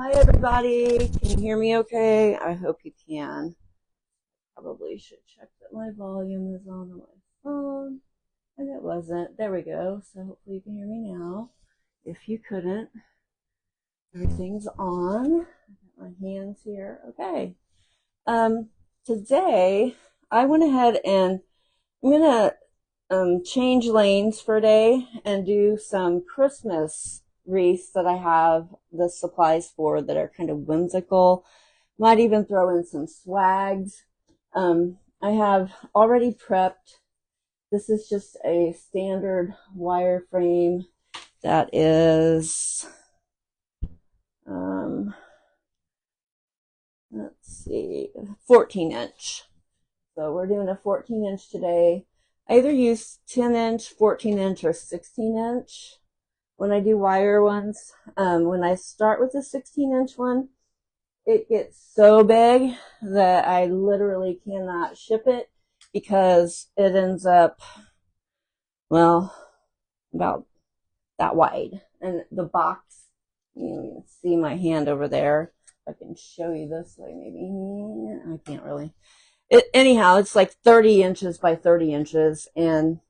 Hi everybody, can you hear me okay? I hope you can. Probably should check that my volume is on my phone, and it wasn't. There we go, so hopefully you can hear me now. If you couldn't, everything's on. I got my hands here, okay. Today, I went ahead and I'm gonna change lanes for a day and do some Christmas wreaths that I have the supplies for that are kind of whimsical. Might even throw in some swags. I have already prepped. This is just a standard wire frame that is, let's see, 14 inch. So we're doing a 14 inch today. I either use 10 inch, 14 inch, or 16 inch when I do wire ones. When I start with the 16 inch one, it gets so big that I literally cannot ship it because it ends up, well, about that wide. And the box, you can see my hand over there. I can show you this way, maybe. I can't really. Anyhow, it's like 30 inches by 30 inches, and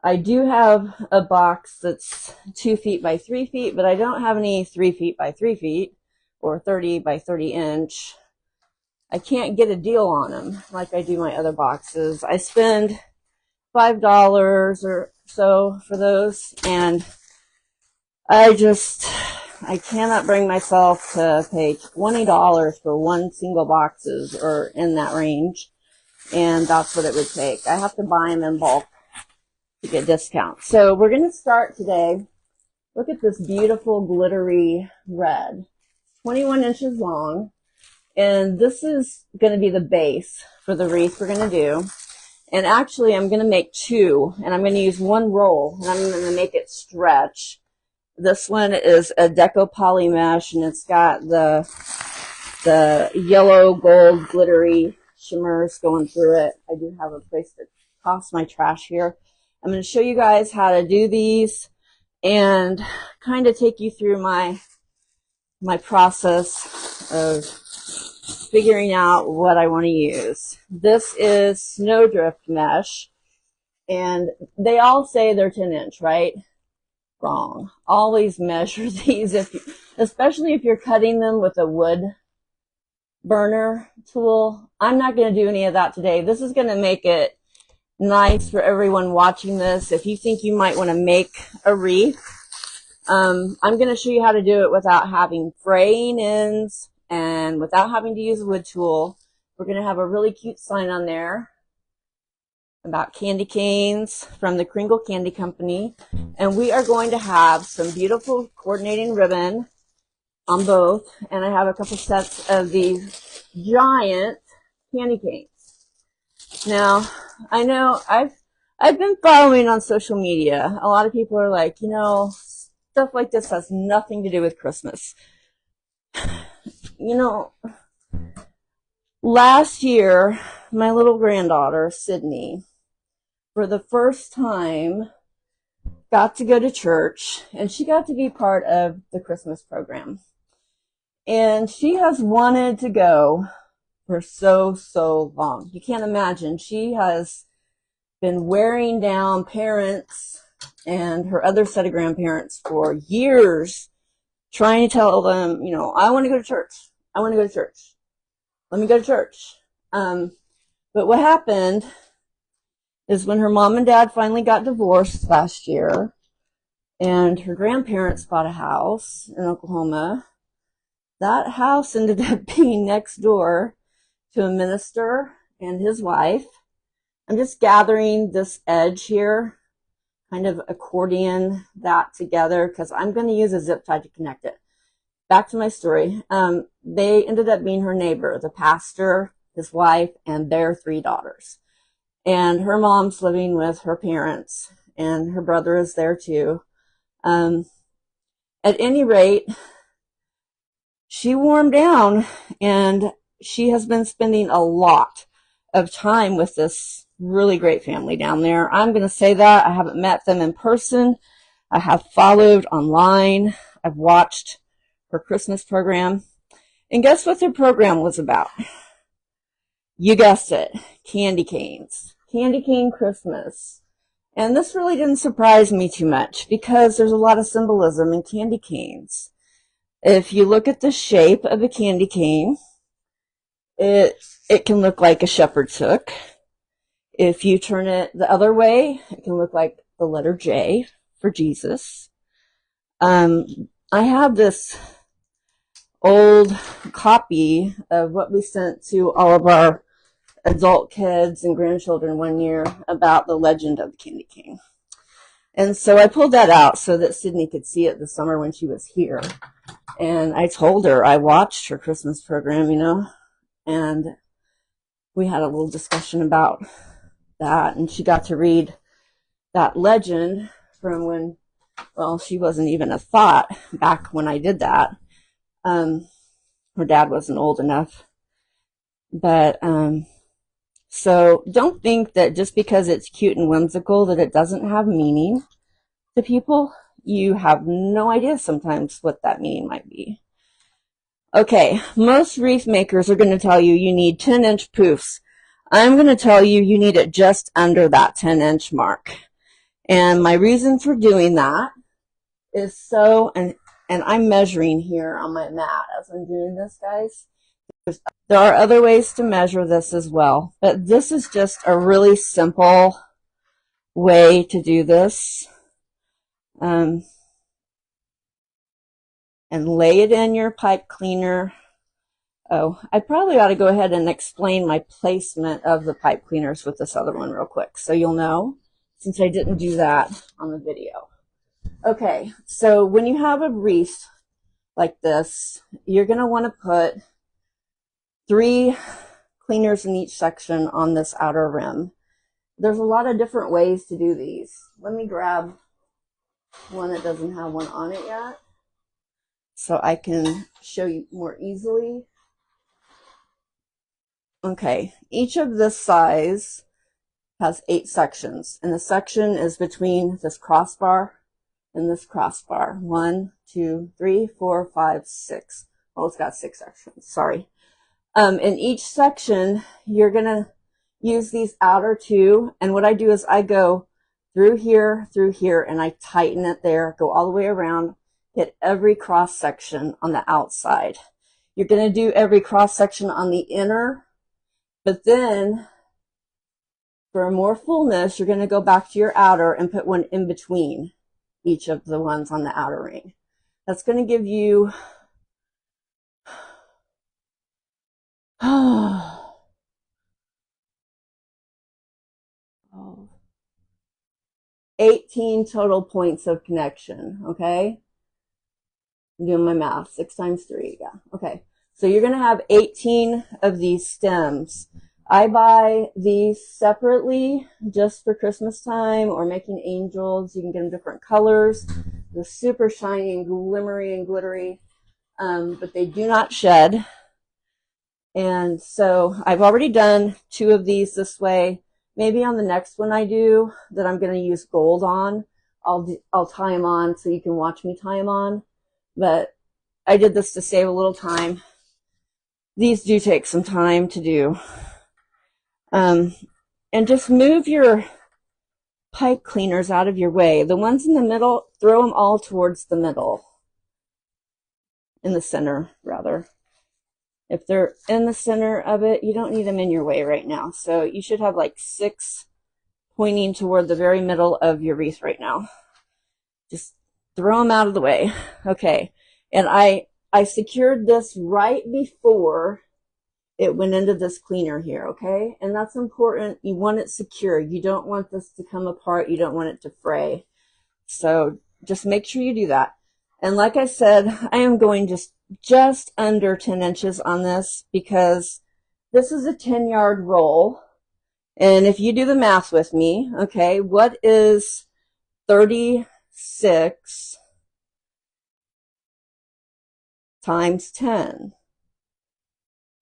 I do have a box that's 2 feet by 3 feet, but I don't have any 3 feet by 3 feet or 30 by 30 inch. I can't get a deal on them like I do my other boxes. I spend $5 or so for those, and I cannot bring myself to pay $20 for one single boxes or in that range. And that's what it would take. I have to buy them in bulk to get discounts. So we're going to start today. Look at this beautiful glittery red. 21 inches long. And this is going to be the base for the wreath we're going to do. And actually I'm going to make two. And I'm going to use one roll. And I'm going to make it stretch. This one is a Deco Poly Mesh, and it's got the yellow gold glittery shimmers going through it. I do have a place to toss my trash here. I'm going to show you guys how to do these and kind of take you through my process of figuring out what I want to use. This is Snowdrift Mesh, and they all say they're 10 inch, right? Wrong. Always measure these, especially if you're cutting them with a wood burner tool. I'm not going to do any of that today. This is going to make it nice for everyone watching this. If you think you might want to make a wreath, I'm going to show you how to do it without having fraying ends and without having to use a wood tool. We're going to have a really cute sign on there about candy canes from the Kringle Candy Company. And we are going to have some beautiful coordinating ribbon on both. And I have a couple sets of these giant candy canes. Now, I know I've been following on social media. A lot of people are like, you know, stuff like this has nothing to do with Christmas. You know, last year, my little granddaughter, Sydney, for the first time, got to go to church, and she got to be part of the Christmas program. And she has wanted to go for so long. You can't imagine. She has been wearing down parents and her other set of grandparents for years, trying to tell them, you know, I want to go to church. I want to go to church. Let me go to church. But what happened is when her mom and dad finally got divorced last year, and her grandparents bought a house in Oklahoma, that house ended up being next door to a minister and his wife. I'm just gathering this edge here, kind of accordion that together, because I'm going to use a zip tie to connect it. Back to my story. They ended up being her neighbor, the pastor, his wife, and their 3 daughters. And her mom's living with her parents, and her brother is there too. At any rate, she warmed down, and she has been spending a lot of time with this really great family down there. I'm going to say that. I haven't met them in person. I have followed online. I've watched her Christmas program. And guess what their program was about? You guessed it, candy canes. Candy cane Christmas. And this really didn't surprise me too much because there's a lot of symbolism in candy canes. If you look at the shape of a candy cane, it can look like a shepherd's hook. If you turn it the other way, it can look like the letter J for Jesus. I have this old copy of what we sent to all of our adult kids and grandchildren one year about the legend of the candy cane. And so I pulled that out so that Sydney could see it this summer when she was here. And I told her I watched her Christmas program, you know, and we had a little discussion about that. And she got to read that legend from when, well, she wasn't even a thought back when I did that. Her dad wasn't old enough. But, so don't think that just because it's cute and whimsical that it doesn't have meaning to people. You have no idea sometimes what that meaning might be. Okay, most wreath makers are going to tell you you need 10-inch poofs. I'm going to tell you you need it just under that 10-inch mark. And my reason for doing that is so, and I'm measuring here on my mat as I'm doing this, guys. There are other ways to measure this as well, but this is just a really simple way to do this. And lay it in your pipe cleaner. Oh, I probably ought to go ahead and explain my placement of the pipe cleaners with this other one real quick so you'll know, since I didn't do that on the video. Okay, so when you have a wreath like this, you're going to want to put 3 cleaners in each section on this outer rim. There's a lot of different ways to do these. Let me grab one that doesn't have one on it yet so I can show you more easily. Okay, each of this size has 8 sections, and the section is between this crossbar and this crossbar. 1, 2, 3, 4, 5, 6. Well, it's got 6 sections, sorry. In each section, you're going to use these outer 2, and what I do is I go through here, and I tighten it there, go all the way around, hit every cross section on the outside. You're going to do every cross section on the inner, but then for more fullness, you're going to go back to your outer and put one in between each of the ones on the outer ring. That's going to give you 18 total points of connection, okay? I'm doing my math. 6 times 3, yeah. Okay, so you're going to have 18 of these stems. I buy these separately just for Christmas time or making angels. You can get them different colors. They're super shiny and glimmery and glittery, but they do not shed. And so I've already done 2 of these this way. Maybe on the next one I do that I'm going to use gold on, I'll tie them on so you can watch me tie them on. But I did this to save a little time. These do take some time to do. And just move your pipe cleaners out of your way. The ones in the middle, throw them all towards the middle. In the center, rather. If they're in the center of it, you don't need them in your way right now. So you should have like 6 pointing toward the very middle of your wreath right now. Just throw them out of the way. Okay. And I secured this right before it went into this cleaner here, okay? And that's important. You want it secure. You don't want this to come apart. You don't want it to fray. So just make sure you do that. And like I said, I am going just under 10 inches on this because this is a 10-yard roll. And if you do the math with me, okay, what is 36 times 10?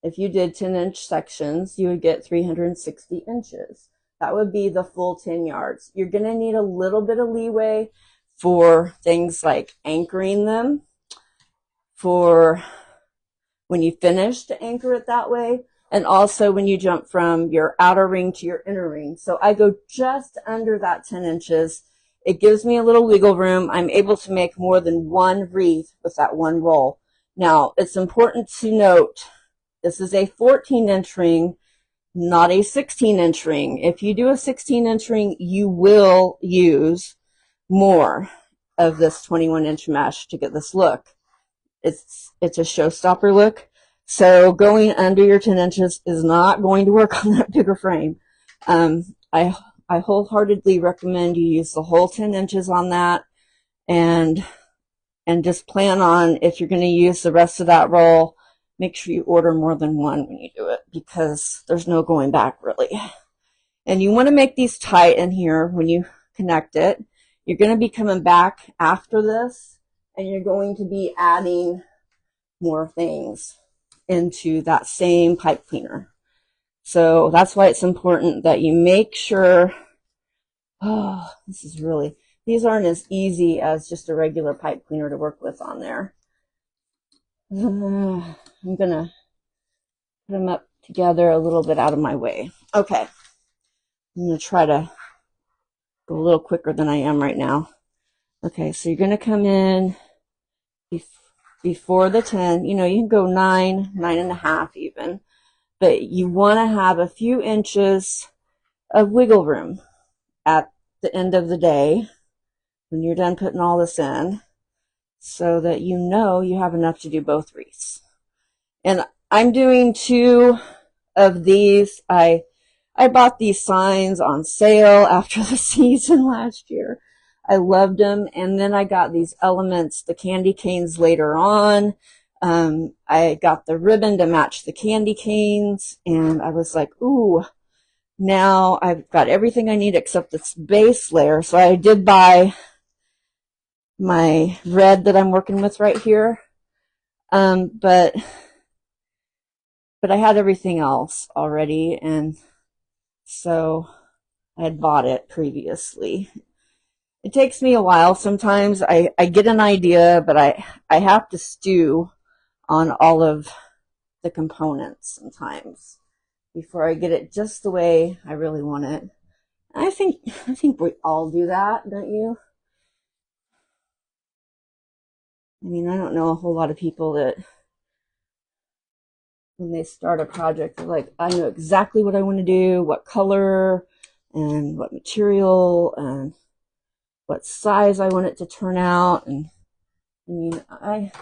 If you did 10-inch sections, you would get 360 inches. That would be the full 10 yards. You're going to need a little bit of leeway for things like anchoring them. for when you finish to anchor it that way, and also when you jump from your outer ring to your inner ring. So I go just under that 10 inches. It gives me a little wiggle room. I'm able to make more than one wreath with that one roll. Now, it's important to note, this is a 14-inch ring, not a 16-inch ring. If you do a 16-inch ring, you will use more of this 21-inch mesh to get this look. It's a showstopper look. So going under your 10 inches is not going to work on that bigger frame. I wholeheartedly recommend you use the whole 10 inches on that, and just plan on, if you're going to use the rest of that roll, make sure you order more than one when you do it, because there's no going back really. And you want to make these tight in here when you connect it. You're going to be coming back after this, and you're going to be adding more things into that same pipe cleaner. So that's why it's important that you make sure, oh, these aren't as easy as just a regular pipe cleaner to work with on there. I'm going to put them up together a little bit out of my way. Okay. I'm going to try to go a little quicker than I am right now. Okay, so you're going to come in before the 10. You know, you can go 9, 9.5 even. But you want to have a few inches of wiggle room at the end of the day when you're done putting all this in, so that you know you have enough to do both wreaths. And I'm doing 2 of these. I bought these signs on sale after the season last year. I loved them. And then I got these elements, the candy canes, later on. I got the ribbon to match the candy canes, and I was like, ooh, now I've got everything I need except this base layer. So I did buy my red that I'm working with right here. But I had everything else already, and so I had bought it previously. It takes me a while sometimes. I get an idea, but I have to stew on all of the components sometimes before I get it just the way I really want it. I think we all do that, don't you? I mean, I don't know a whole lot of people that when they start a project, they're like, I know exactly what I want to do, what color and what material and what size I want it to turn out. And I mean, I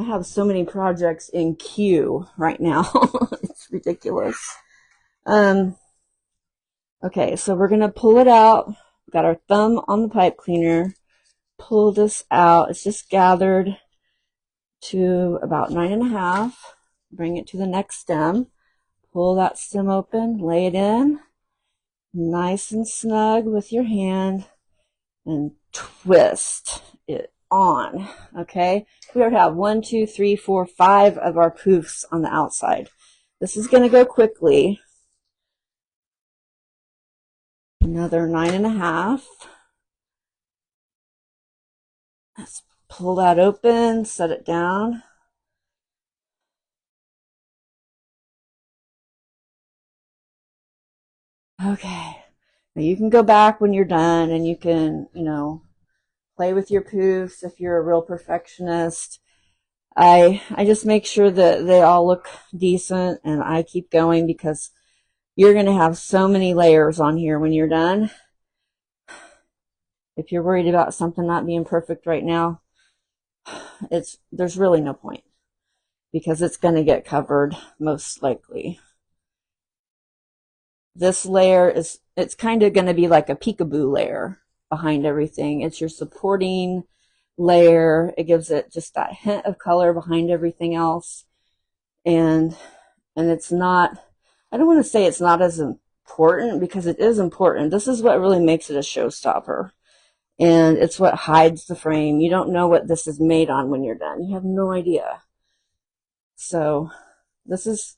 have so many projects in queue right now. It's ridiculous. Okay, so we're going to pull it out. We've got our thumb on the pipe cleaner. Pull this out. It's just gathered to about 9.5. Bring it to the next stem. Pull that stem open. Lay it in. Nice and snug with your hand. And twist it on. Okay? We already have 1, 2, 3, 4, 5 of our poofs on the outside. This is going to go quickly. Another 9.5. Let's pull that open, set it down. Okay. Now you can go back when you're done, and you can, you know, play with your poofs if you're a real perfectionist. I just make sure that they all look decent, and I keep going because you're going to have so many layers on here when you're done. If you're worried about something not being perfect right now, there's really no point, because it's going to get covered most likely. This layer it's kind of going to be like a peekaboo layer behind everything. It's your supporting layer. It gives it just that hint of color behind everything else. And it's not, I don't want to say it's not as important, because it is important. This is what really makes it a showstopper. And it's what hides the frame. You don't know what this is made on when you're done. You have no idea. So this is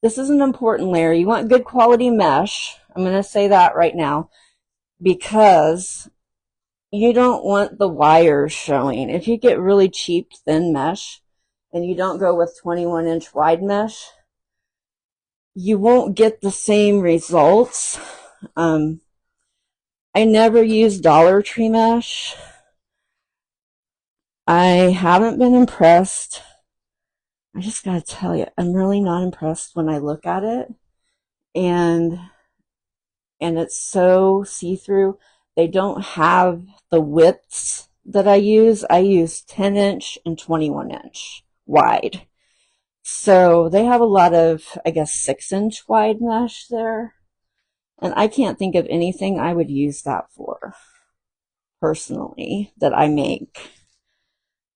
an important layer. You want good quality mesh. I'm going to say that right now, because you don't want the wires showing. If you get really cheap thin mesh and you don't go with 21-inch wide mesh, you won't get the same results. I never use Dollar Tree mesh. I haven't been impressed. I just gotta tell you, I'm really not impressed when I look at it. And it's so see-through. They don't have the widths that I use. I use 10-inch and 21-inch wide. So they have a lot of, I guess, 6-inch wide mesh there. And I can't think of anything I would use that for, personally, that I make.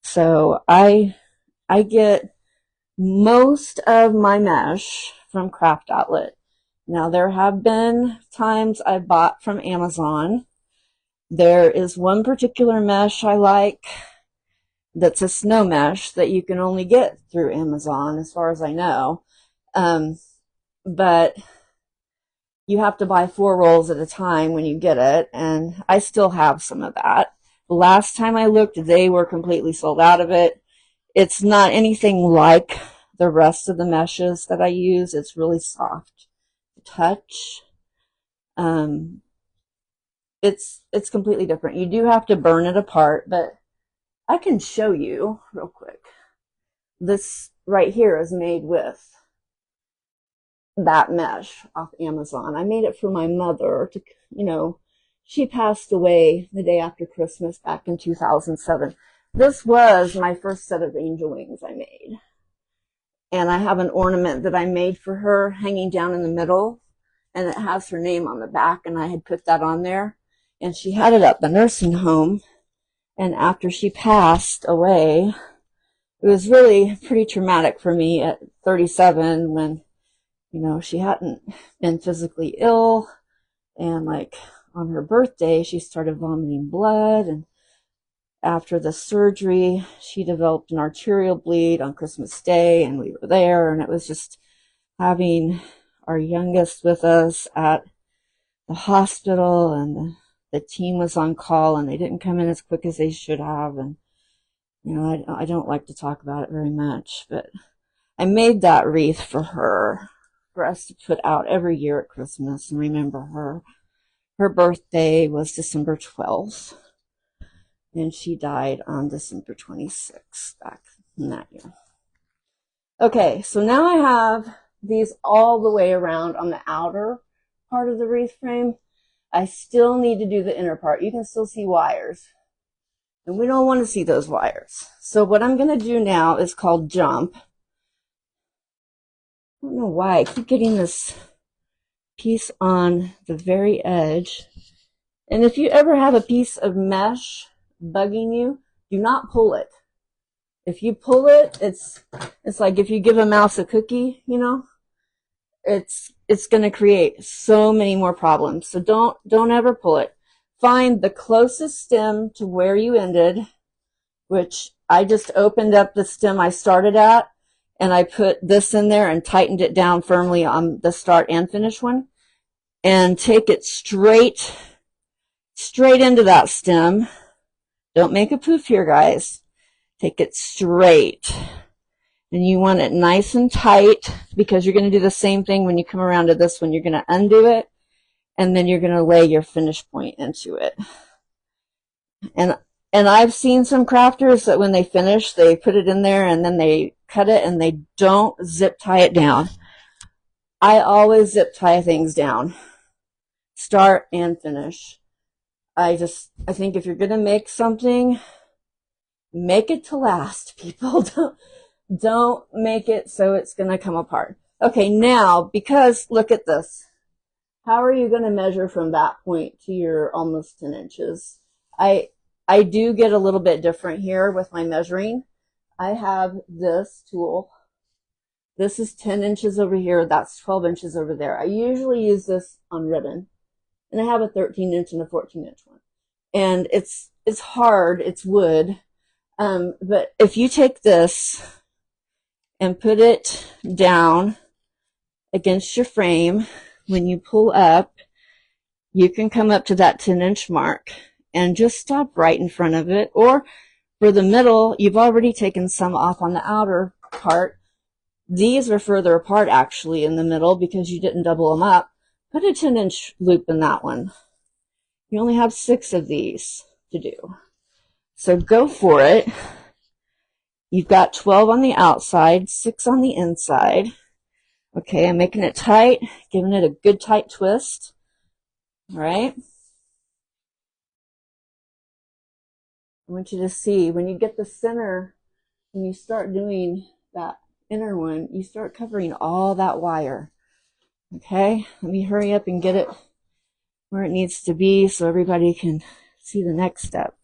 So I get most of my mesh from Craft Outlet. Now, there have been times I bought from Amazon. There is one particular mesh I like that's a snow mesh that you can only get through Amazon, as far as I know. But you have to buy 4 rolls at a time when you get it, and I still have some of that. The last time I looked, they were completely sold out of it. It's not anything like the rest of the meshes that I use. It's really soft to touch. It's completely different. You do have to burn it apart, but I can show you real quick. This right here is made with that mesh off Amazon. I made it for my mother to, she passed away the day after Christmas back in 2007. This was my first set of angel wings I made. And I have an ornament that I made for her hanging down in the middle, and it has her name on the back, and I had put that on there. And she had it at the nursing home, and after she passed away, it was really pretty traumatic for me at 37 when, she hadn't been physically ill, and like on her birthday, she started vomiting blood, and after the surgery, she developed an arterial bleed on Christmas Day, and we were there, and it was just having our youngest with us at the hospital, and the team was on call, and they didn't come in as quick as they should have, and I don't like to talk about it very much, but I made that wreath for her, for us to put out every year at Christmas and remember her. Her birthday was December 12th, and she died on December 26th back in that year. Okay, so now I have these all the way around on the outer part of the wreath frame. I still need to do the inner part. You can still see wires, and we don't want to see those wires. So what I'm going to do now is called jump. I don't know why I keep getting this piece on the very edge. And if you ever have a piece of mesh bugging you, do not pull it. If you pull it, it's like if you give a mouse a cookie, it's going to create so many more problems. So don't ever pull it. Find the closest stem to where you ended, which I just opened up the stem I started at, and I put this in there and tightened it down firmly on the start and finish one, and take it straight into that stem. Don't make a poof here, guys. Take it straight. And you want it nice and tight, because you're going to do the same thing when you come around to this one. You're going to undo it, and then you're going to lay your finish point into it. And I've seen some crafters that when they finish, they put it in there and then they cut it and they don't zip tie it down. I always zip tie things down, start and finish. I think if you're going to make something, make it to last, people. Don't make it so it's going to come apart. Okay, now, because look at this. How are you going to measure from that point to your almost 10 inches? I do get a little bit different here with my measuring. I have this tool. This is 10 inches over here. That's 12 inches over there. I usually use this on ribbon. And I have a 13-inch and a 14-inch one. And it's hard. It's wood. But if you take this and put it down against your frame, when you pull up, you can come up to that 10-inch mark. and just stop right in front of it. Or for the middle, you've already taken some off on the outer part. These are further apart actually in the middle because you didn't double them up. Put a 10-inch loop in that one. You only have 6 of these to do. So go for it. You've got 12 on the outside, 6 on the inside. Okay, I'm making it tight, giving it a good tight twist. All right. I want you to see when you get the center, when you start doing that inner one, you start covering all that wire. Okay, let me hurry up and get it where it needs to be so everybody can see the next step.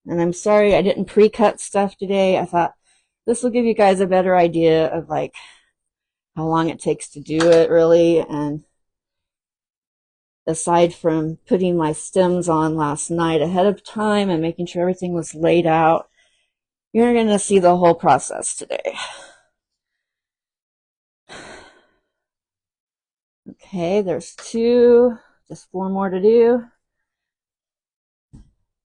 And I'm sorry I didn't pre-cut stuff today. I thought this will give you guys a better idea of like how long it takes to do it really. And aside from putting my stems on last night ahead of time and making sure everything was laid out, you're going to see the whole process today. Okay, there's 2, just 4 more to do.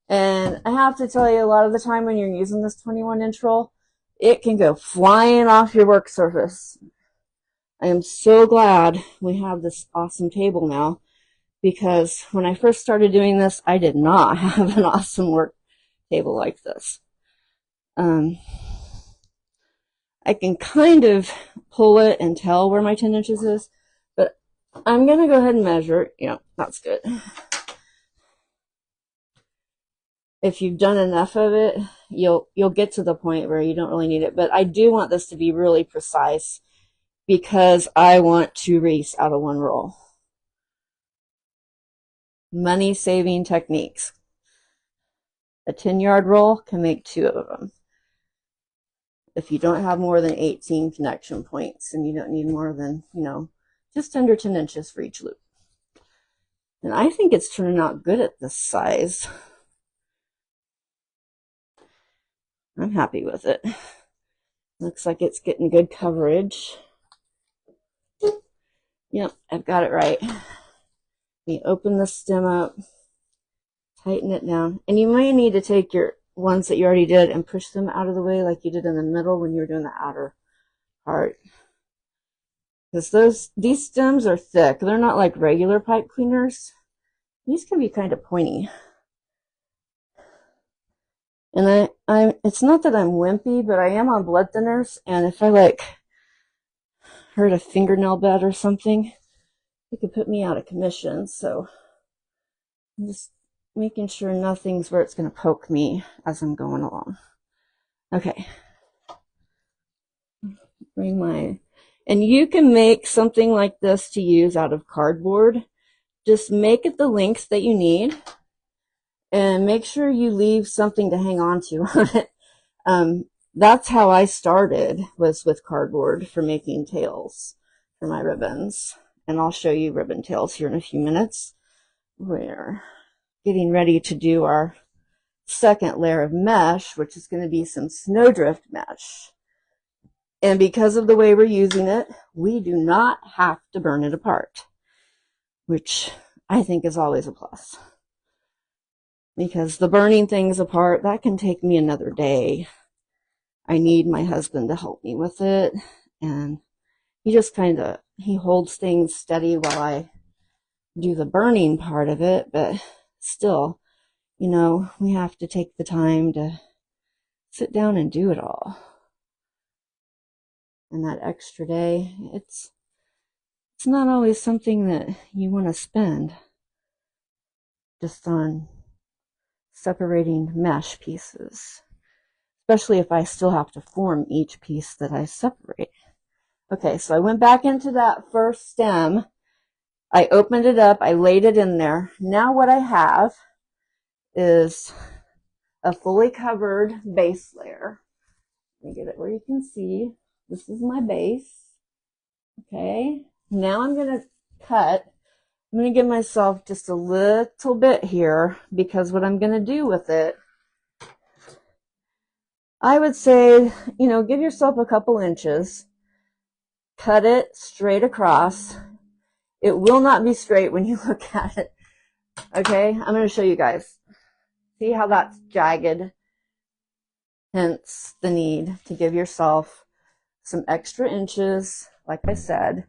And I have to tell you, a lot of the time when you're using this 21-inch roll, it can go flying off your work surface. I am so glad we have this awesome table now, because when I first started doing this, I did not have an awesome work table like this. I can kind of pull it and tell where my 10 inches is, but I'm going to go ahead and measure. Yeah, that's good. If you've done enough of it, you'll get to the point where you don't really need it. But I do want this to be really precise because I want 2 wreaths out of 1 roll. Money saving techniques. A 10-yard roll can make 2 of them. If you don't have more than 18 connection points, and you don't need more than, just under 10 inches for each loop. And I think it's turning out good at this size. I'm happy with it. Looks like it's getting good coverage. Yep, I've got it right. Let me open the stem up, tighten it down. And you might need to take your ones that you already did and push them out of the way like you did in the middle when you were doing the outer part. Because these stems are thick. They're not like regular pipe cleaners. These can be kind of pointy. And it's not that I'm wimpy, but I am on blood thinners, and if I hurt a fingernail bed or something, it could put me out of commission. So I'm just making sure nothing's where it's going to poke me as I'm going along. Okay. And you can make something like this to use out of cardboard. Just make it the length that you need. And make sure you leave something to hang on to on it. That's how I started, was with cardboard for making tails for my ribbons. And I'll show you ribbon tails here in a few minutes. We're getting ready to do our second layer of mesh, which is going to be some snowdrift mesh. And because of the way we're using it, we do not have to burn it apart, which I think is always a plus. Because the burning things apart, that can take me another day. I need my husband to help me with it. And he just he holds things steady while I do the burning part of it. But still, we have to take the time to sit down and do it all. And that extra day, it's not always something that you want to spend just on separating mesh pieces, especially if I still have to form each piece that I separate. Okay, so I went back into that first stem. I opened it up. I laid it in there. Now what I have is a fully covered base layer. Let me get it where you can see. This is my base. Okay, now I'm going to cut. I'm going to give myself just a little bit here, because what I'm going to do with it, I would say, give yourself a couple inches, cut it straight across. It will not be straight when you look at it, Okay, I'm going to show you guys. See how that's jagged? Hence the need to give yourself some extra inches, like I said,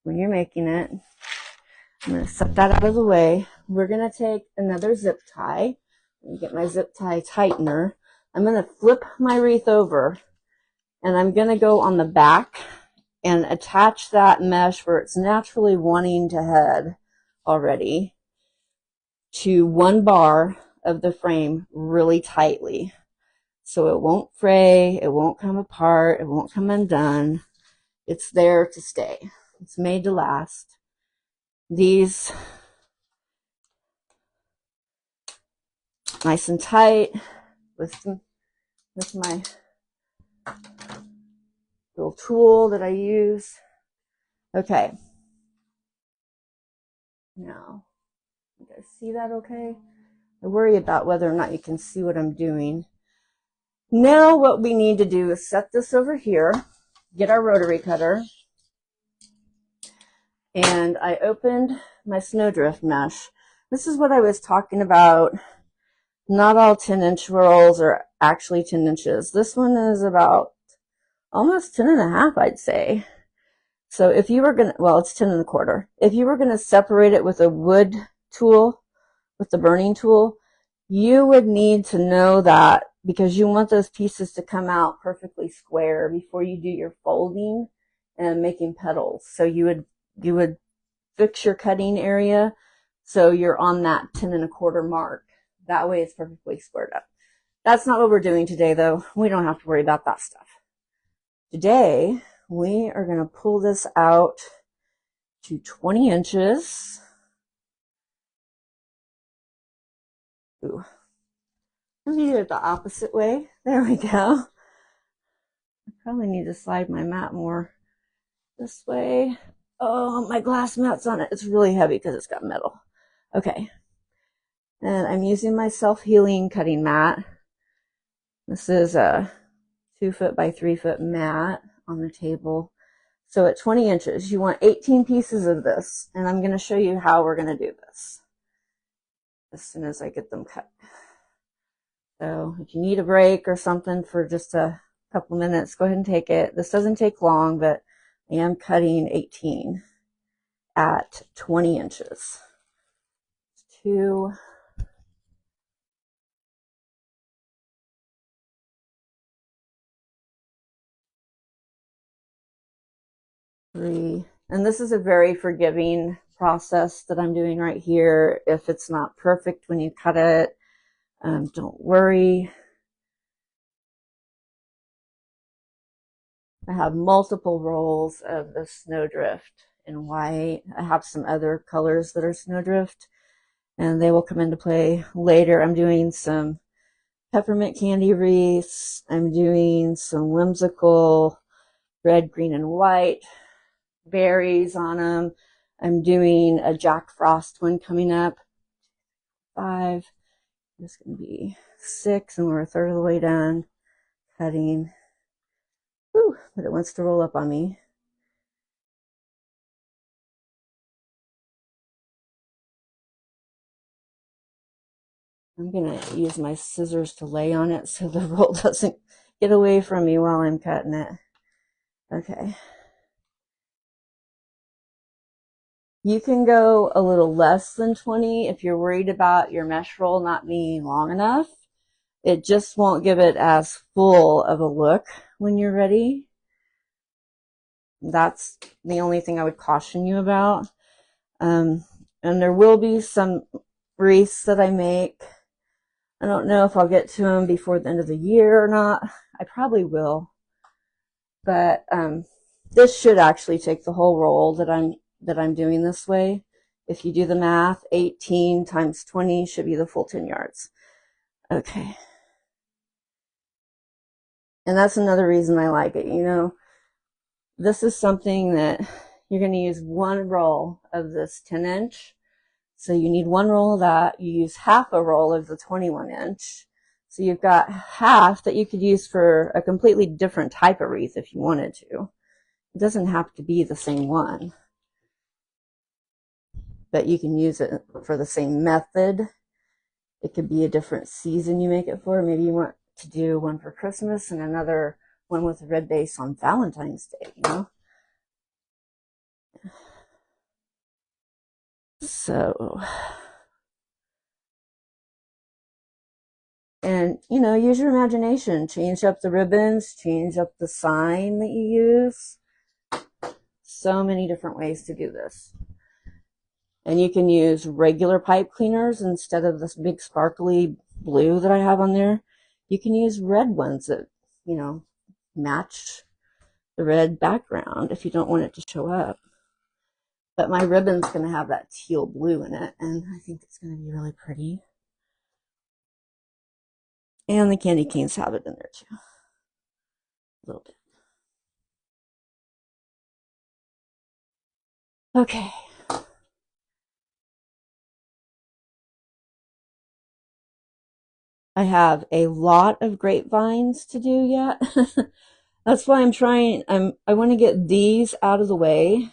when you're making it. I'm going to set that out of the way. We're going to take another zip tie. Let me get my zip tie tightener. I'm going to flip my wreath over, and I'm going to go on the back and attach that mesh where it's naturally wanting to head already to one bar of the frame really tightly. So it won't fray, it won't come apart, it won't come undone. It's there to stay. It's made to last. These nice and tight with my little tool that I use. Okay. Now, you guys see that okay? I worry about whether or not you can see what I'm doing. Now what we need to do is set this over here, get our rotary cutter, and I opened my snowdrift mesh. This is what I was talking about. Not all 10-inch rolls are actually 10 inches. This one is about almost 10 and a half, I'd say. So if you were going to, well, it's 10 and a quarter. If you were going to separate it with a wood tool, with the burning tool, you would need to know that, because you want those pieces to come out perfectly square before you do your folding and making petals. So you would fix your cutting area so you're on that 10 and a quarter mark. That way it's perfectly squared up. That's not what we're doing today, though. We don't have to worry about that stuff. Today, we are going to pull this out to 20 inches. Ooh. Let me do it the opposite way. There we go. I probably need to slide my mat more this way. Oh, my glass mat's on it. It's really heavy because it's got metal. Okay. And I'm using my self-healing cutting mat. This is a 2-foot by 3-foot mat on the table. So at 20 inches, you want 18 pieces of this. And I'm going to show you how we're going to do this as soon as I get them cut. So if you need a break or something for just a couple minutes, go ahead and take it. This doesn't take long, but I am cutting 18 at 20 inches. 2, 3, and this is a very forgiving process that I'm doing right here. If it's not perfect when you cut it, don't worry. I have multiple rolls of the snowdrift in white. I have some other colors that are snowdrift, and they will come into play later. I'm doing some peppermint candy wreaths. I'm doing some whimsical red, green, and white berries on them. I'm doing a Jack Frost one coming up. 5. This is going to be 6, and we're a third of the way done cutting. Whew, but it wants to roll up on me. I'm going to use my scissors to lay on it so the roll doesn't get away from me while I'm cutting it. Okay. You can go a little less than 20 if you're worried about your mesh roll not being long enough. It just won't give it as full of a look when you're ready. That's the only thing I would caution you about. And there will be some wreaths that I make. I don't know if I'll get to them before the end of the year or not. I probably will. But this should actually take the whole roll that I'm doing this way. If you do the math, 18 times 20 should be the full 10 yards. Okay. And that's another reason I like it. You know, this is something that you're going to use one roll of this 10-inch. So you need one roll of that. You use half a roll of the 21-inch. So you've got half that you could use for a completely different type of wreath if you wanted to. It doesn't have to be the same one. but you can use it for the same method. It could be a different season you make it for. Maybe you want to do one for Christmas and another one with a red base on Valentine's Day, you know? So, and, you know, use your imagination. Change up the ribbons, change up the sign that you use. So many different ways to do this. And you can use regular pipe cleaners instead of this big sparkly blue that I have on there. You can use red ones that, you know, match the red background if you don't want it to show up. But my ribbon's going to have that teal blue in it, and I think it's going to be really pretty. And the candy canes have it in there too. A little bit. Okay. I have a lot of grapevines to do yet. That's why I'm trying, I want to get these out of the way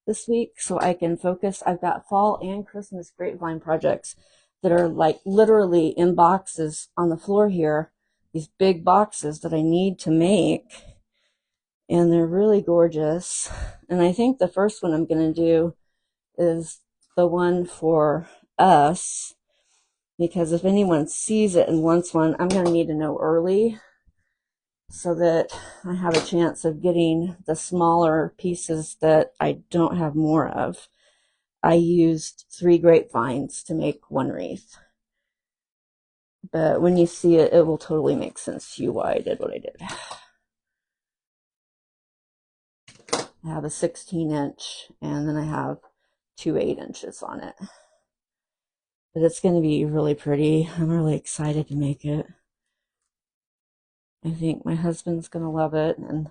this week so I can focus. I've got fall and Christmas grapevine projects that are like literally in boxes on the floor here, these big boxes that I need to make, and they're really gorgeous. And I think the first one I'm going to do is the one for us, because if anyone sees it and wants one, I'm going to need to know early so that I have a chance of getting the smaller pieces that I don't have more of. I used 3 grapevines to make one wreath. But when you see it, it will totally make sense to you why I did what I did. I have a 16-inch, and then I have 2 8-inches on it. But it's going to be really pretty. I'm really excited to make it. I think my husband's going to love it. And,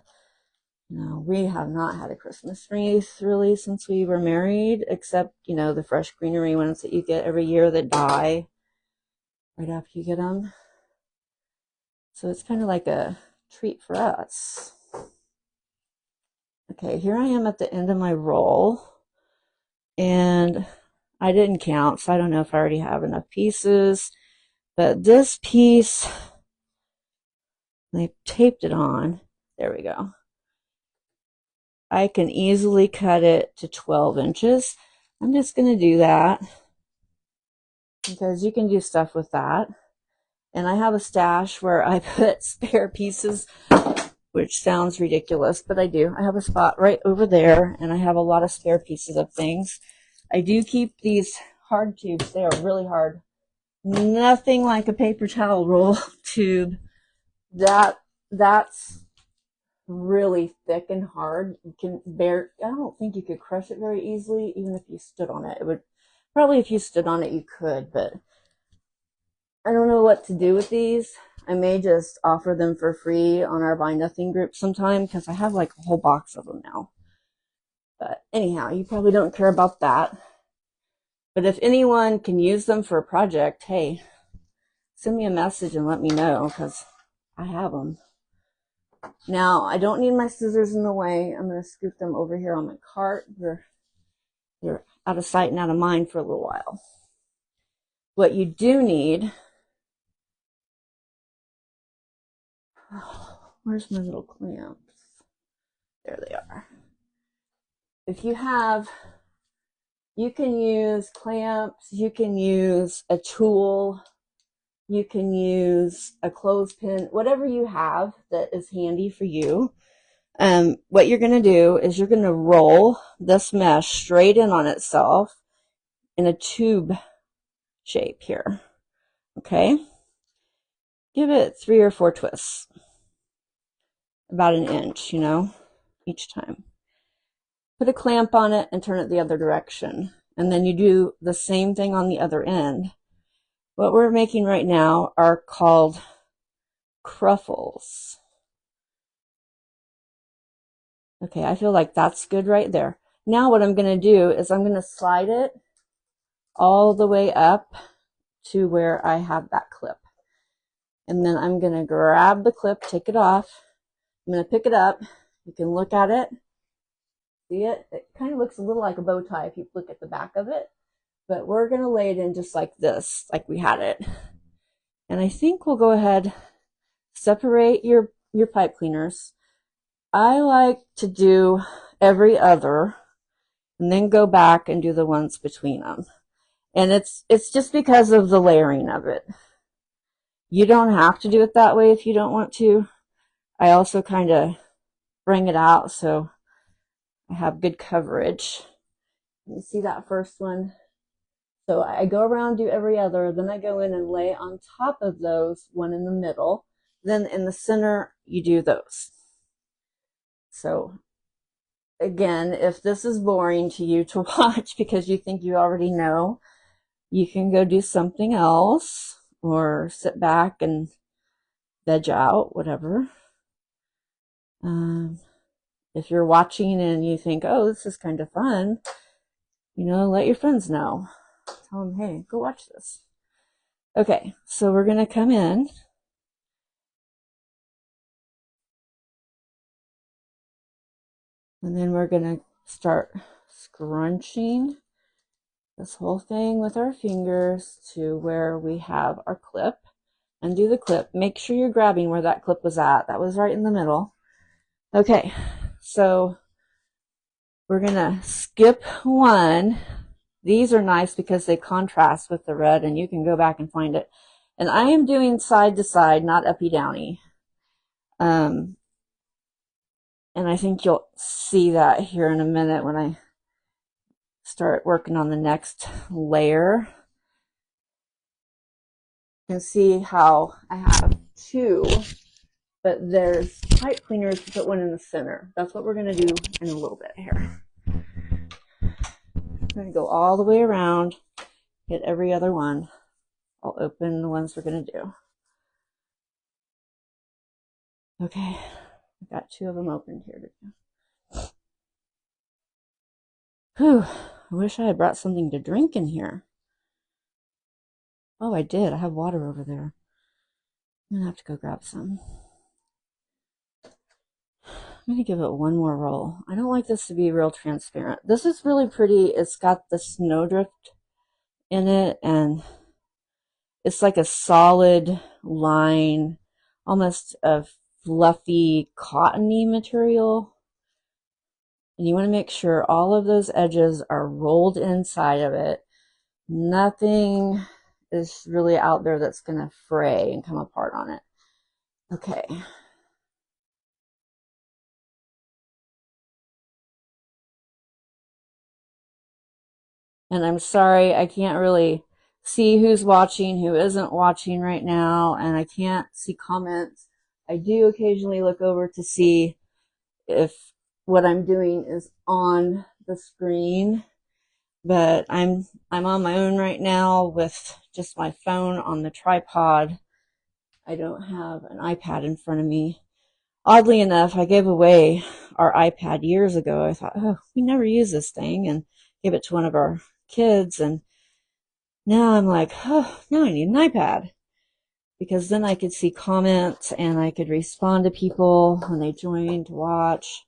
you know, we have not had a Christmas wreath really since we were married, except, you know, the fresh greenery ones that you get every year that die right after you get them. So it's kind of like a treat for us. Okay, here I am at the end of my roll. And I didn't count, so I don't know if I already have enough pieces. But this piece, they taped it on. There we go. I can easily cut it to 12 inches. I'm just going to do that because you can do stuff with that. And I have a stash where I put spare pieces, which sounds ridiculous, but I do. I have a spot right over there, and I have a lot of spare pieces of things. I do keep these hard tubes. They are really hard. Nothing like a paper towel roll tube. That's really thick and hard. You can bear, I don't think you could crush it very easily, even if you stood on it. It would, probably if you stood on it, you could, but I don't know what to do with these. I may just offer them for free on our Buy Nothing group sometime, because I have like a whole box of them now. But anyhow, you probably don't care about that. But if anyone can use them for a project, hey, send me a message and let me know, because I have them. Now, I don't need my scissors in the way. I'm going to scoop them over here on my cart. They're out of sight and out of mind for a little while. What you do need, where's my little clamps? There they are. If you have, you can use clamps, you can use a tool, you can use a clothespin, whatever you have that is handy for you. What you're going to do is you're going to roll this mesh straight in on itself in a tube shape here. Okay? Give it 3 or 4 twists. About an inch, you know, each time. Put a clamp on it and turn it the other direction. And then you do the same thing on the other end. What we're making right now are called cruffles. Okay, I feel like that's good right there. Now what I'm going to do is I'm going to slide it all the way up to where I have that clip. And then I'm going to grab the clip, take it off. I'm going to pick it up. You can look at it. See it? It kind of looks a little like a bow tie if you look at the back of it. But we're going to lay it in just like this, like we had it. And I think we'll go ahead, separate your pipe cleaners. I like to do every other and then go back and do the ones between them. And it's just because of the layering of it. You don't have to do it that way if you don't want to. I also kind of bring it out so I have good coverage. You see that first one? So I go around, do every other, then I go in and lay on top of those, one in the middle. Then in the center, you do those. So again, if this is boring to you to watch because you think you already know, you can go do something else or sit back and veg out, whatever. If you're watching and you think, oh, this is kind of fun, let your friends know. Tell them, hey, go watch this. Okay, so we're going to come in. And then we're going to start scrunching this whole thing with our fingers to where we have our clip. And do the clip. Make sure you're grabbing where that clip was at. That was right in the middle. Okay, so we're going to skip one. These are nice because they contrast with the red, and you can go back and find it. And I am doing side to side, not uppy-downy. And I think you'll see that here in a minute when I start working on the next layer. You can see how I have two, but there's pipe cleaners to put one in the center. That's what we're going to do in a little bit here. I'm going to go all the way around, hit every other one. I'll open the ones we're going to do. Okay, I've got two of them opened here to do. Whew, I wish I had brought something to drink in here. Oh, I did. I have water over there. I'm going to have to go grab some. I'm going to give it one more roll. I don't like this to be real transparent. This is really pretty. It's got the snowdrift in it, and it's like a solid line, almost a fluffy, cottony material. And you want to make sure all of those edges are rolled inside of it. Nothing is really out there that's going to fray and come apart on it. Okay. And I'm sorry, I can't really see who's watching, who isn't watching right now, and I can't see comments. I do occasionally look over to see if what I'm doing is on the screen, but I'm on my own right now with just my phone on the tripod. I don't have an iPad in front of me. Oddly enough, I gave away our iPad years ago. I thought, oh, we never use this thing, and gave it to one of our kids, and now I'm like, oh, now I need an iPad, because then I could see comments and I could respond to people when they join to watch.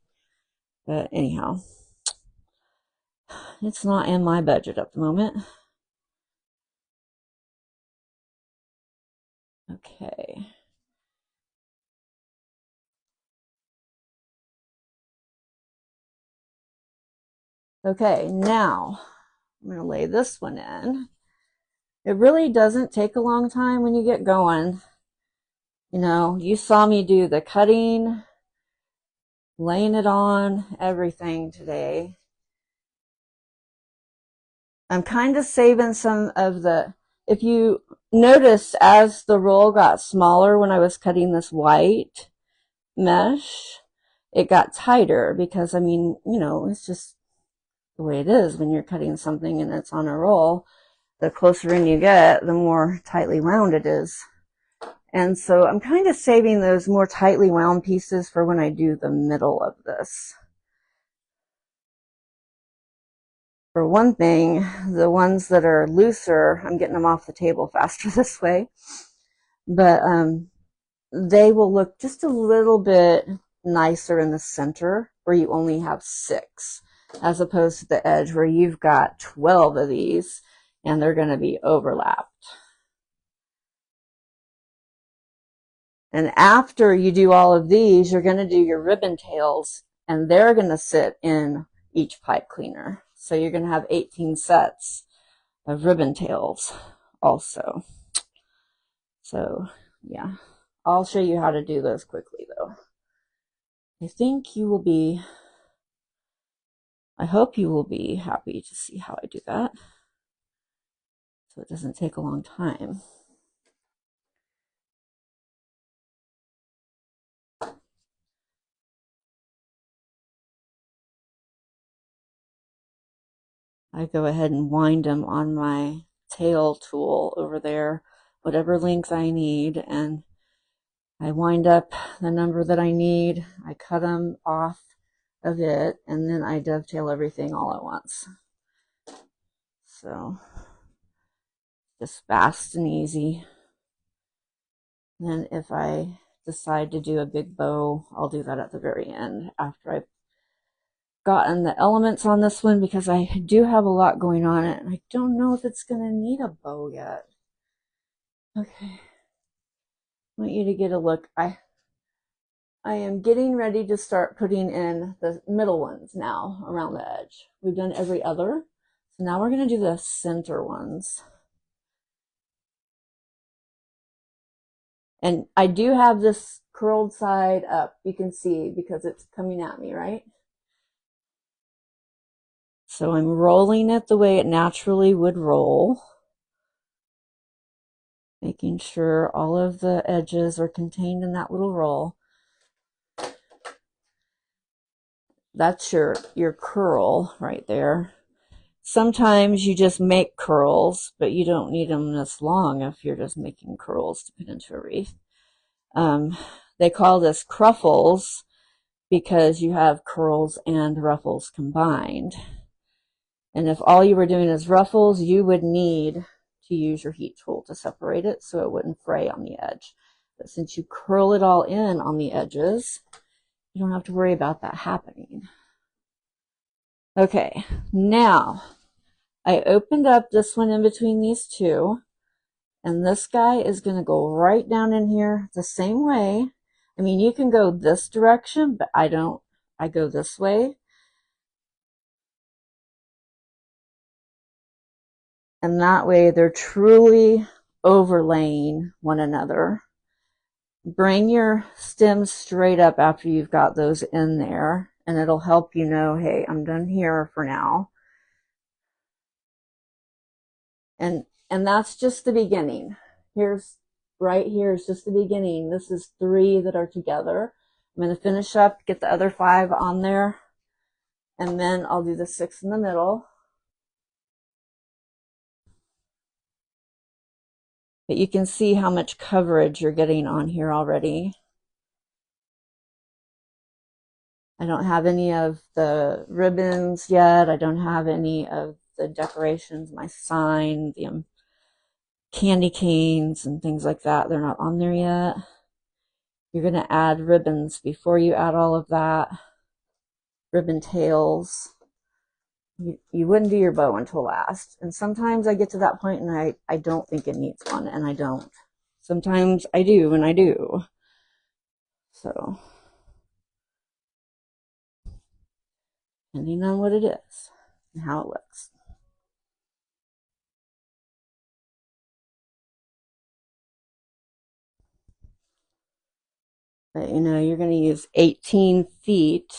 But anyhow, it's not in my budget at the moment. Okay. Okay, now I'm going to lay this one in. It really doesn't take a long time when you get going. You saw me do the cutting, laying it on, everything today. I'm kind of saving some of the, if you noticed, as the roll got smaller when I was cutting this white mesh, it got tighter because, it's just the way it is when you're cutting something and it's on a roll. The closer in you get, the more tightly wound it is. And so I'm kind of saving those more tightly wound pieces for when I do the middle of this. For one thing, the ones that are looser, I'm getting them off the table faster this way. But they will look just a little bit nicer in the center where you only have 6. as opposed to the edge where you've got 12 of these and they're going to be overlapped. And after you do all of these, you're going to do your ribbon tails, and they're going to sit in each pipe cleaner. So you're going to have 18 sets of ribbon tails also. So yeah, I'll show you how to do those quickly though. I hope you will be happy to see how I do that, so it doesn't take a long time. I go ahead and wind them on my tail tool over there, whatever length I need, and I wind up the number that I need. I cut them off of it, and then I dovetail everything all at once. So just fast and easy. And then if I decide to do a big bow, I'll do that at the very end after I've gotten the elements on this one, because I do have a lot going on it, and I don't know if it's going to need a bow yet. Okay. I want you to get a look. I am getting ready to start putting in the middle ones now around the edge. We've done every other. So now we're going to do the center ones. And I do have this curled side up, you can see, because it's coming at me, right? So I'm rolling it the way it naturally would roll, making sure all of the edges are contained in that little roll. That's your curl right there. Sometimes you just make curls, but you don't need them this long if you're just making curls to put into a wreath. They call this cruffles because you have curls and ruffles combined. And if all you were doing is ruffles, you would need to use your heat tool to separate it so it wouldn't fray on the edge. But since you curl it all in on the edges, you don't have to worry about that happening. Okay, now I opened up this one in between these two, and this guy is going to go right down in here the same way. I mean, you can go this direction, but I don't. I go this way. And that way they're truly overlaying one another. Bring your stems straight up after you've got those in there, and it'll help you know, hey, I'm done here for now. And that's just the beginning. Right here is just the beginning. This is 3 that are together. I'm going to finish up, get the other 5 on there, and then I'll do the 6 in the middle. But you can see how much coverage you're getting on here already. I don't have any of the ribbons yet. I don't have any of the decorations, my sign, the candy canes and things like that. They're not on there yet. You're going to add ribbons before you add all of that. Ribbon tails. You wouldn't do your bow until last. And sometimes I get to that point and I don't think it needs one, and I don't. Sometimes I do, and I do. So, depending on what it is and how it looks. But you know, you're going to use 18 feet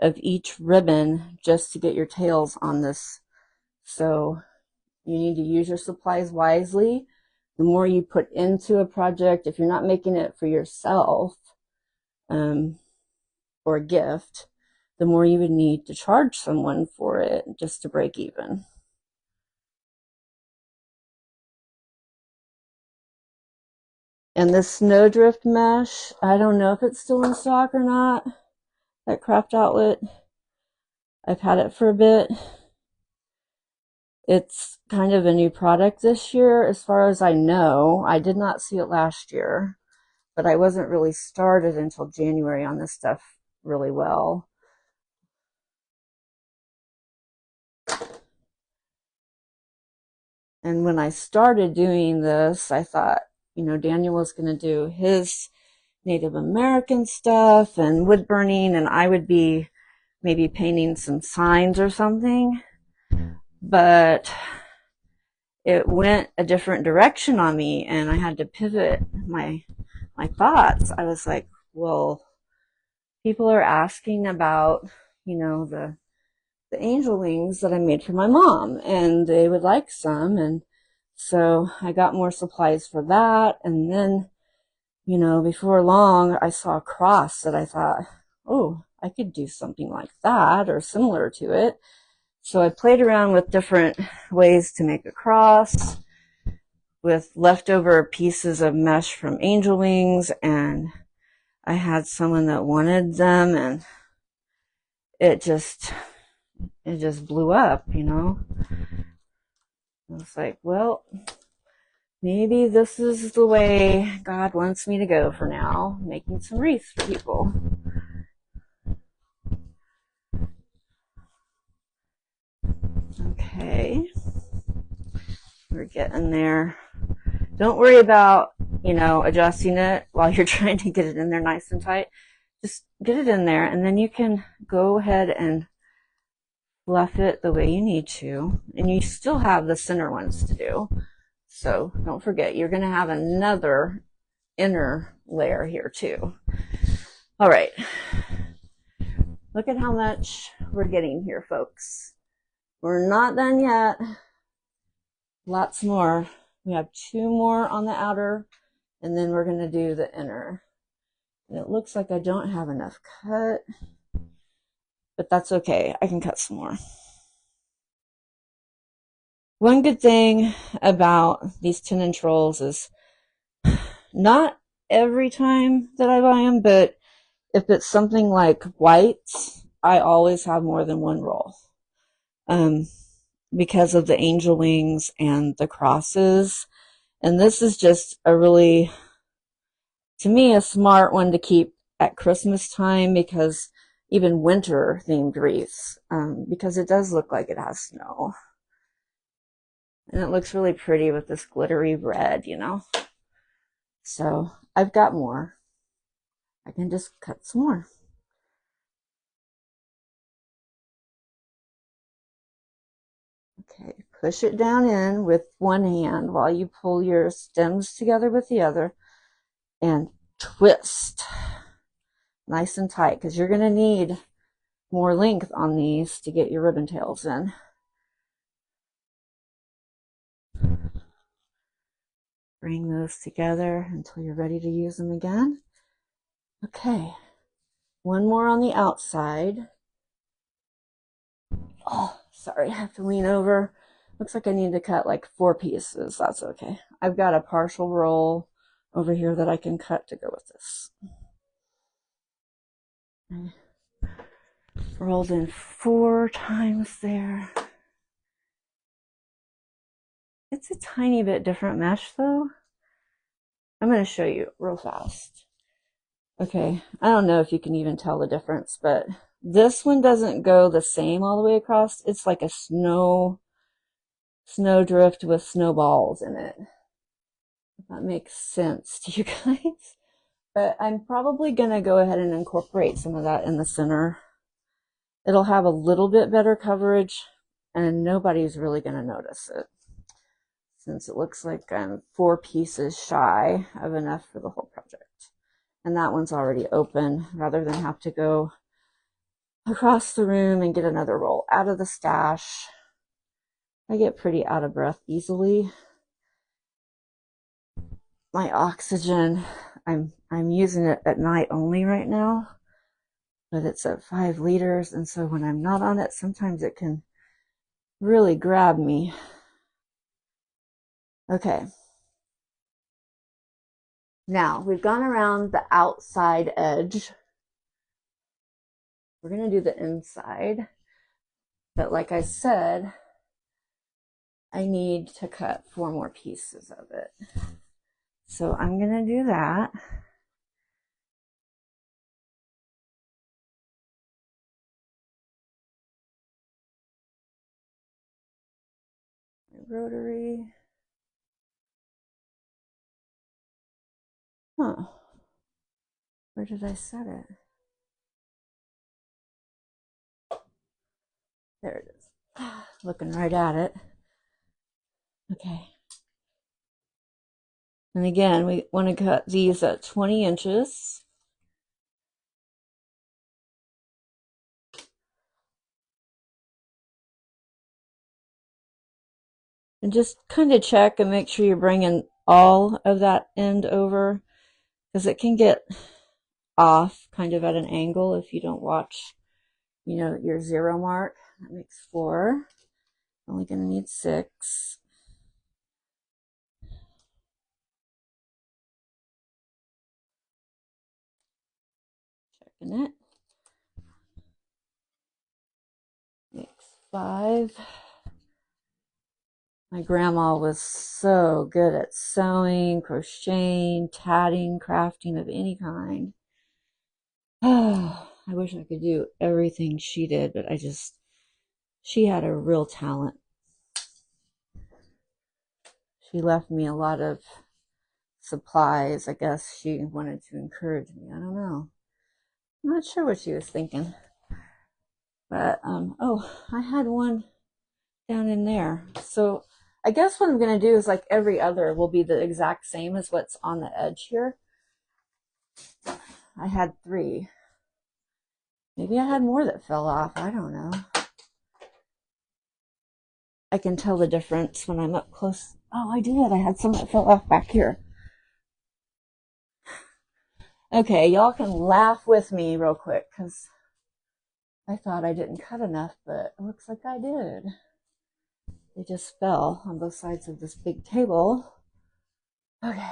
of each ribbon just to get your tails on this. So you need to use your supplies wisely. The more you put into a project, if you're not making it for yourself or a gift, the more you would need to charge someone for it just to break even. And this snowdrift mesh, I don't know if it's still in stock or not, that Craft Outlet. I've had it for a bit. It's kind of a new product this year, as far as I know. I did not see it last year, but I wasn't really started until January on this stuff really well. And when I started doing this, I thought, you know, Daniel was going to do his Native American stuff and wood burning, and I would be maybe painting some signs or something. But it went a different direction on me, and I had to pivot my thoughts. I was like, well, people are asking about, you know, the angel wings that I made for my mom, and they would like some, and so I got more supplies for that. And then, you know, before long, I saw a cross that I thought, oh, I could do something like that or similar to it. So I played around with different ways to make a cross with leftover pieces of mesh from angel wings, and I had someone that wanted them, and it just blew up, you know. I was like, well, maybe this is the way God wants me to go for now, making some wreaths for people. Okay, we're getting there. Don't worry about, you know, adjusting it while you're trying to get it in there nice and tight. Just get it in there, and then you can go ahead and fluff it the way you need to. And you still have the center ones to do. So don't forget, you're going to have another inner layer here too. All right. Look at how much we're getting here, folks. We're not done yet. Lots more. We have 2 more on the outer, and then we're going to do the inner. And it looks like I don't have enough cut, but that's okay. I can cut some more. One good thing about these 10-inch rolls is not every time that I buy them, but if it's something like whites, I always have more than 1 roll. Because of the angel wings and the crosses. And this is just a really, to me, a smart one to keep at Christmas time, because even winter themed wreaths, because it does look like it has snow. And it looks really pretty with this glittery red, you know. So I've got more. I can just cut some more. Okay, push it down in with one hand while you pull your stems together with the other, and twist nice and tight, because you're going to need more length on these to get your ribbon tails in. Bring those together until you're ready to use them again. Okay, 1 more on the outside. Oh, sorry, I have to lean over. Looks like I need to cut like 4 pieces. That's okay. I've got a partial roll over here that I can cut to go with this. I rolled in 4 times there. It's a tiny bit different mesh though. I'm going to show you real fast. Okay, I don't know if you can even tell the difference, but this one doesn't go the same all the way across. It's like a snow drift with snowballs in it. If that makes sense to you guys. But I'm probably going to go ahead and incorporate some of that in the center. It'll have a little bit better coverage, and nobody's really going to notice it, since it looks like I'm 4 pieces shy of enough for the whole project. And that one's already open, rather than have to go across the room and get another roll out of the stash. I get pretty out of breath easily. My oxygen, I'm using it at night only right now, but it's at 5 liters, and so when I'm not on it, sometimes it can really grab me. Okay. Now, we've gone around the outside edge. We're going to do the inside. But like I said, I need to cut 4 more pieces of it. So I'm going to do that. rotary. Huh. Where did I set it? There it is. Looking right at it. Okay. And again, we want to cut these at 20 inches. And just kind of check and make sure you're bringing all of that end over, because it can get off kind of at an angle if you don't watch, you know, your 0 mark. That makes 4. Only going to need 6. Checking it. Makes 5. My grandma was so good at sewing, crocheting, tatting, crafting of any kind. I wish I could do everything she did, but she had a real talent. She left me a lot of supplies. I guess she wanted to encourage me. I don't know. I'm not sure what she was thinking. But, oh, I had one down in there. So I guess what I'm going to do is like every other will be the exact same as what's on the edge here. I had 3. Maybe I had more that fell off. I don't know. I can tell the difference when I'm up close. Oh, I did. I had some that fell off back here. Okay, y'all can laugh with me real quick because I thought I didn't cut enough, but it looks like I did. They just fell on both sides of this big table. Okay.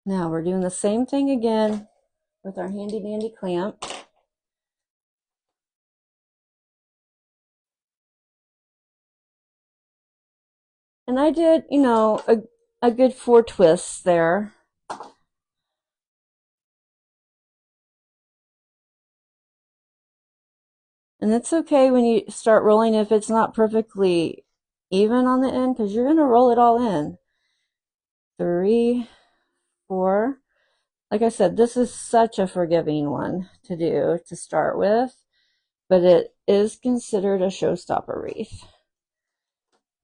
Now we're doing the same thing again with our handy dandy clamp. And I did, you know, a good 4 twists there. And it's okay when you start rolling if it's not perfectly even on the end, because you're going to roll it all in. 3, 4. Like I said, this is such a forgiving one to do to start with, but it is considered a showstopper wreath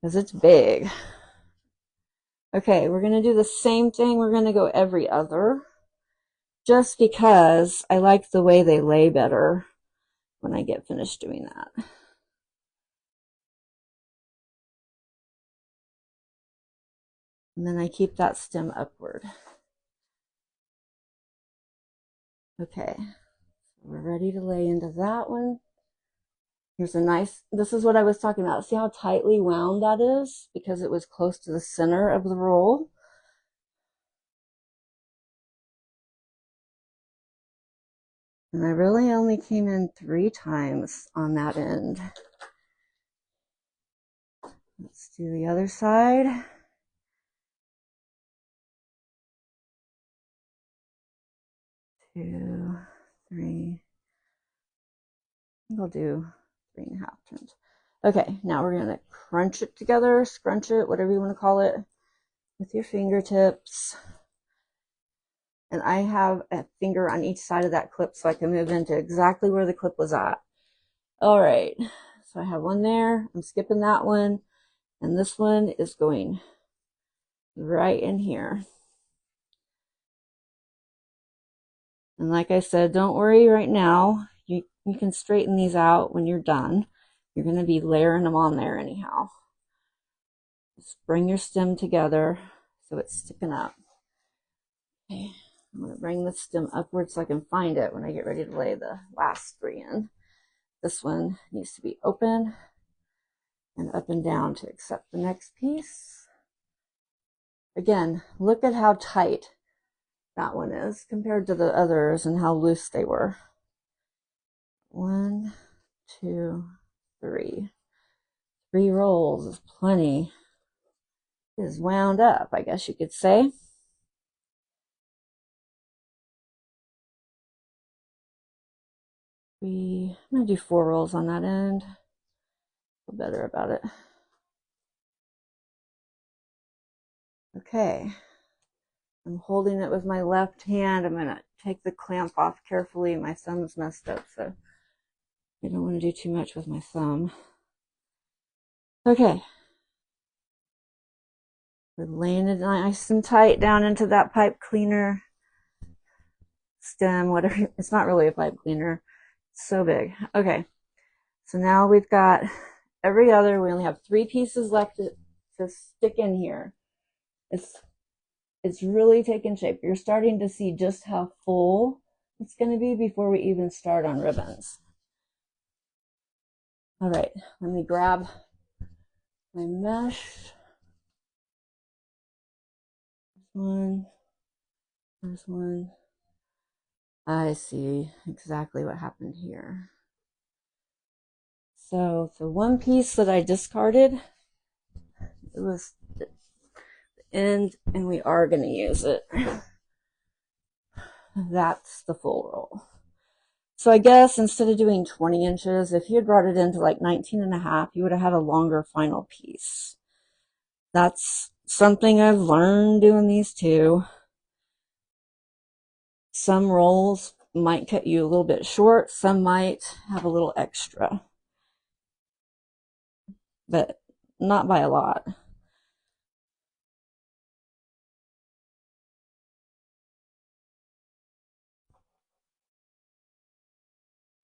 because it's big. Okay, we're going to do the same thing. We're going to go every other, just because I like the way they lay better when I get finished doing that. And then I keep that stem upward. Okay, we're ready to lay into that one. Here's a nice, this is what I was talking about. See how tightly wound that is? Because it was close to the center of the roll. And I really only came in 3 times on that end. Let's do the other side. 2, 3. I think I'll do 3.5 turns. Okay, now we're going to crunch it together, scrunch it, whatever you want to call it, with your fingertips. And I have a finger on each side of that clip so I can move into exactly where the clip was at. All right, so I have one there. I'm skipping that one. And this one is going right in here. And like I said, don't worry right now. You can straighten these out when you're done. You're going to be layering them on there anyhow. Just bring your stem together so it's sticking up. Okay, I'm going to bring the stem upward so I can find it when I get ready to lay the last 3 in. This one needs to be open and up and down to accept the next piece. Again, look at how tight that one is compared to the others and how loose they were. 1, 2, 3. 3 rolls is plenty. It is wound up, I guess you could say. I'm going to do 4 rolls on that end. Feel better about it. Okay. I'm holding it with my left hand. I'm going to take the clamp off carefully. My thumb's messed up, so I don't want to do too much with my thumb. Okay. We're laying it nice and tight down into that pipe cleaner stem, whatever. It's not really a pipe cleaner. It's so big. Okay. So now we've got every other. We only have 3 pieces left to stick in here. It's really taking shape. You're starting to see just how full it's going to be before we even start on ribbons. All right, let me grab my mesh. There's one. I see exactly what happened here. So the one piece that I discarded, it was the end, and we are going to use it. That's the full roll. So I guess instead of doing 20 inches, if you had brought it into like 19.5, you would have had a longer final piece. That's something I've learned doing these too. Some rolls might cut you a little bit short, some might have a little extra, but not by a lot.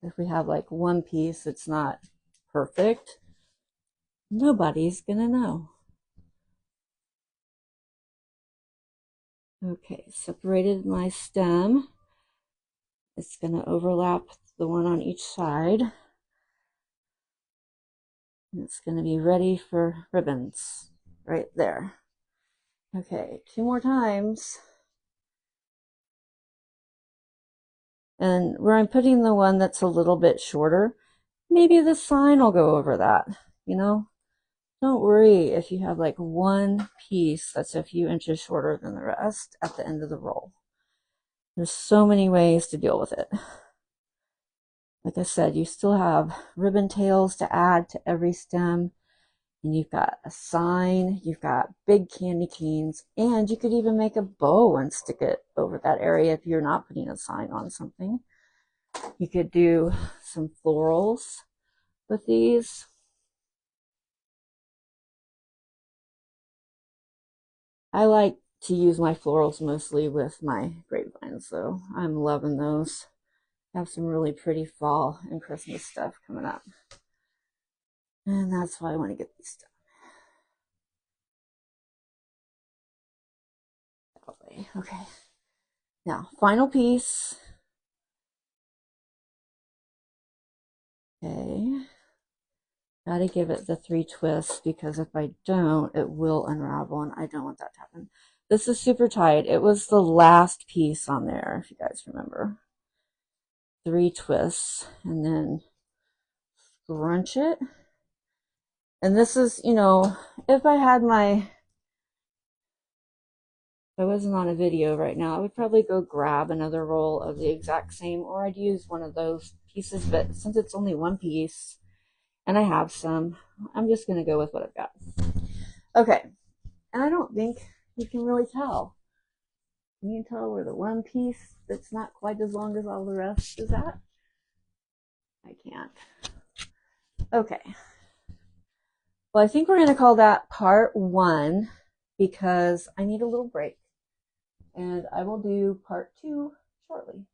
If we have like one piece that's not perfect, nobody's gonna know. Okay, separated my stem. It's gonna overlap the one on each side. And it's gonna be ready for ribbons right there. Okay, 2 more times. And where I'm putting the one that's a little bit shorter, maybe the sign will go over that, you know? Don't worry if you have like one piece that's a few inches shorter than the rest at the end of the roll. There's so many ways to deal with it. Like I said, you still have ribbon tails to add to every stem, and you've got a sign, you've got big candy canes, and you could even make a bow and stick it over that area if you're not putting a sign on something. You could do some florals with these. I like to use my florals mostly with my grapevines, so I'm loving those. I have some really pretty fall and Christmas stuff coming up. And that's why I want to get these done. Okay. Now, final piece. Okay. Gotta give it the 3 twists, because if I don't, it will unravel, and I don't want that to happen. This is super tight. It was the last piece on there, if you guys remember. 3 twists, and then scrunch it. And this is, you know, if I wasn't on a video right now, I would probably go grab another roll of the exact same, or I'd use one of those pieces, but since it's only one piece, and I have some, I'm just going to go with what I've got. Okay, and I don't think you can really tell. Can you tell where the one piece that's not quite as long as all the rest is at? I can't. Okay. Well, I think we're going to call that part 1, because I need a little break. And I will do part 2 shortly.